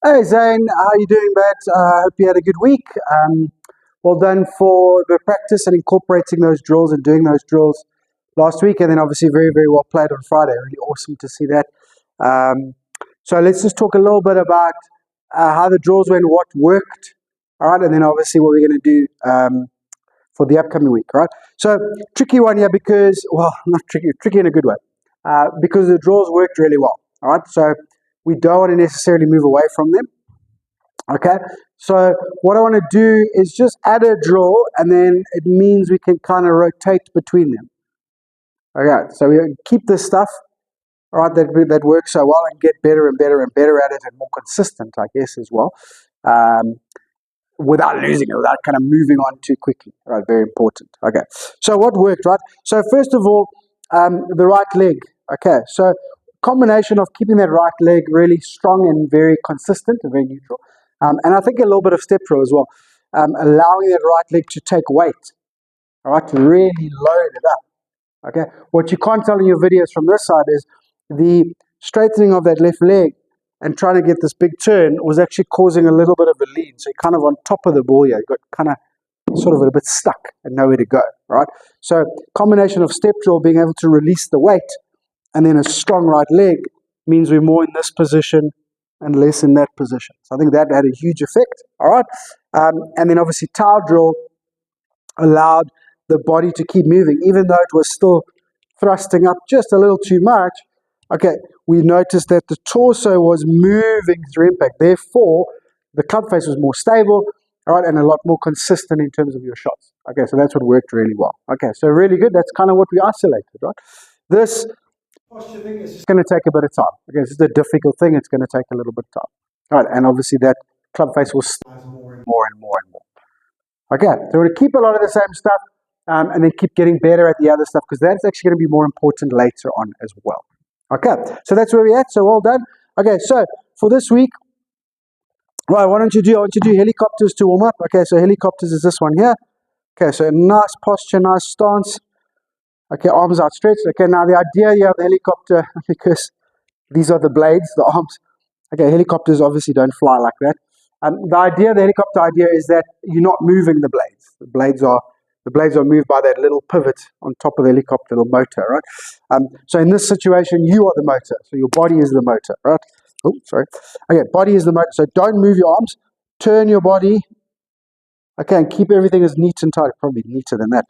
Hey Zayn, how you doing, mate? Hope you had a good week. Well done for the practice and incorporating those drills and doing those drills last week, and then obviously very, very well played on Friday. Really awesome to see that. Um, so let's just talk a little bit about how the drills went, what worked, all right, and then obviously what we're going to do for the upcoming week, all right? So tricky one here because, well, not tricky, tricky in a good way, because the drills worked really well, all right? So we don't want to necessarily move away from them. Okay, so what I want to do is just add a drill, and then it means we can kind of rotate between them. Okay, so we keep this stuff, all right, that works so well, and get better and better and better at it, and more consistent, I guess, as well, without losing it, without kind of moving on too quickly. All right, very important. Okay, so what worked, right? So first of all, the right leg. Okay, so combination of keeping that right leg really strong and very consistent and very neutral. And I think a little bit of step drill as well, allowing that right leg to take weight, all right, to really load it up, okay? What you can't tell in your videos from this side is the straightening of that left leg and trying to get this big turn was actually causing a little bit of a lean. So you're kind of on top of the ball here. You got kind of sort of a bit stuck and nowhere to go, right? So combination of step drill, being able to release the weight, and then a strong right leg means we're more in this position and less in that position. So I think that had a huge effect, all right? And then obviously towel drill allowed the body to keep moving, even though it was still thrusting up just a little too much. Okay, we noticed that the torso was moving through impact. Therefore, the club face was more stable, all right, and a lot more consistent in terms of your shots. Okay, so that's what worked really well. Okay, so really good. That's kind of what we isolated, right? This posture thing is just going to take a bit of time. Okay, this is a difficult thing. It's going to take a little bit of time. All right, and obviously that club face will start more and more and more and more. Okay, so we're going to keep a lot of the same stuff and then keep getting better at the other stuff, because that's actually going to be more important later on as well. Okay, so that's where we're at. So well done. Okay, so for this week, right, what don't you do? I want you to do helicopters to warm up. Okay, so helicopters is this one here. Okay, so nice posture, nice stance. Okay, arms outstretched. Okay, now the idea here of the helicopter, because these are the blades, the arms. Okay, helicopters obviously don't fly like that. The idea, the helicopter idea, is that you're not moving the blades. The blades are moved by that little pivot on top of the helicopter, little motor, right? So in this situation, you are the motor. So your body is the motor, right? Oh, sorry. Okay, body is the motor. So don't move your arms. Turn your body. Okay, and keep everything as neat and tight. Probably neater than that.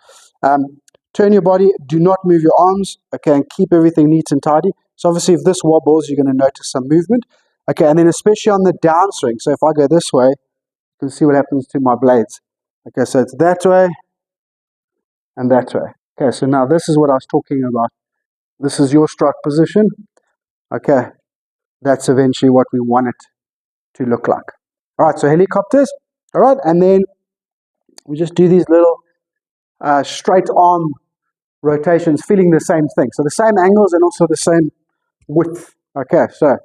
Turn your body, do not move your arms, okay, and keep everything neat and tidy. So obviously if this wobbles, you're going to notice some movement. Okay, and then especially on the downswing, so if I go this way, you can see what happens to my blades. Okay, so it's that way and that way. Okay, so now this is what I was talking about. This is your strike position. Okay, that's eventually what we want it to look like. All right, so helicopters, all right, and then we just do these little straight arm rotations, feeling the same thing. So the same angles and also the same width. Okay, so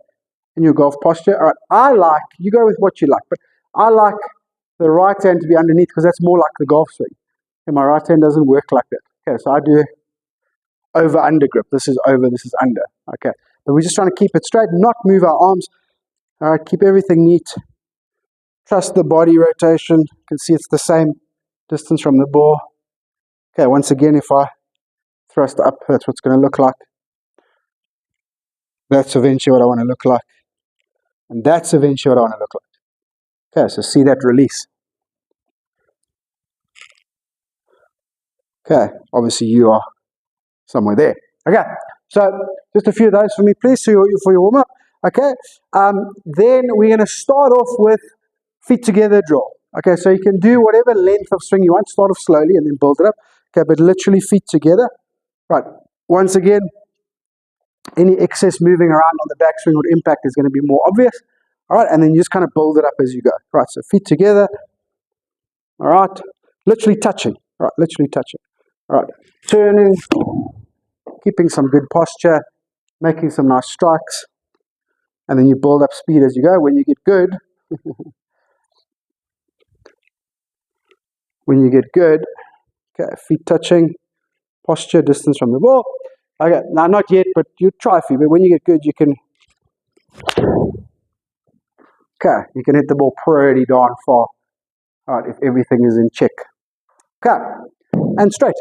in your golf posture, all right, you go with what you like, but I like the right hand to be underneath because that's more like the golf swing. And my right hand doesn't work like that. Okay, so I do over-under grip. This is over, this is under. Okay, but we're just trying to keep it straight, not move our arms. All right, keep everything neat. Trust the body rotation. You can see it's the same distance from the ball. Okay, once again, if I thrust up, that's what's going to look like. That's eventually what I want to look like. And that's eventually what I want to look like. Okay, so see that release. Okay, obviously you are somewhere there. Okay, so just a few of those for me, please, for your warm-up. Okay, then we're going to start off with feet together drill. Okay, so you can do whatever length of swing you want. Start off slowly and then build it up. Okay, but literally feet together. Right, once again, any excess moving around on the backswing or impact is going to be more obvious. All right, and then you just kind of build it up as you go. Right, so feet together. All right, literally touching. All right, literally touching. All right, turning, keeping some good posture, making some nice strikes, and then you build up speed as you go. When you get good, okay, feet touching, posture, distance from the ball. Okay, now not yet, but you try a few, but when you get good, you can Okay, you can hit the ball pretty darn far. All right, if everything is in check. Okay, and straight.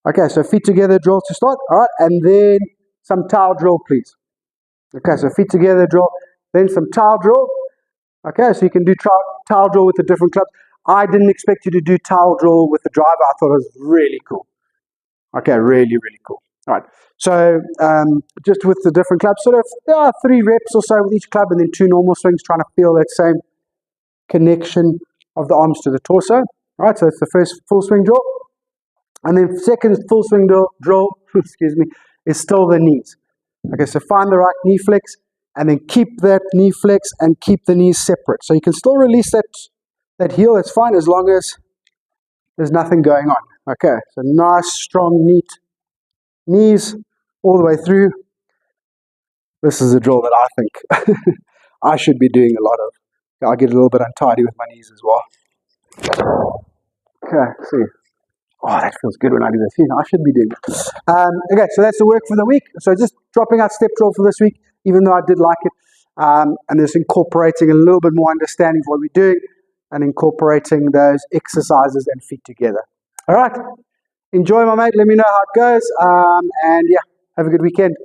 Okay, so feet together drill to start. All right, and then some towel drill, please. Okay, so feet together drill, then some towel drill. Okay, so you can do towel drill with the different clubs. I didn't expect you to do towel drill with the driver. I thought it was really cool. Okay, really, really cool. All right, so just with the different clubs, sort of 3 reps or so with each club, and then 2 normal swings, trying to feel that same connection of the arms to the torso. All right, so it's the first full swing drill. And then second full swing drill, excuse me, is still the knees. Okay, so find the right knee flex, and then keep that knee flex and keep the knees separate. So you can still release that heel, that's fine, as long as there's nothing going on. Okay, so nice, strong, neat knees all the way through. This is a drill that I think I should be doing a lot of. I get a little bit untidy with my knees as well. Okay, see. Oh, that feels good when I do this. I should be doing it. Okay, so that's the work for the week. So just dropping out step drill for this week, even though I did like it. And just incorporating a little bit more understanding of what we're doing and incorporating those exercises and feet together. All right. Enjoy, my mate. Let me know how it goes. And yeah, have a good weekend.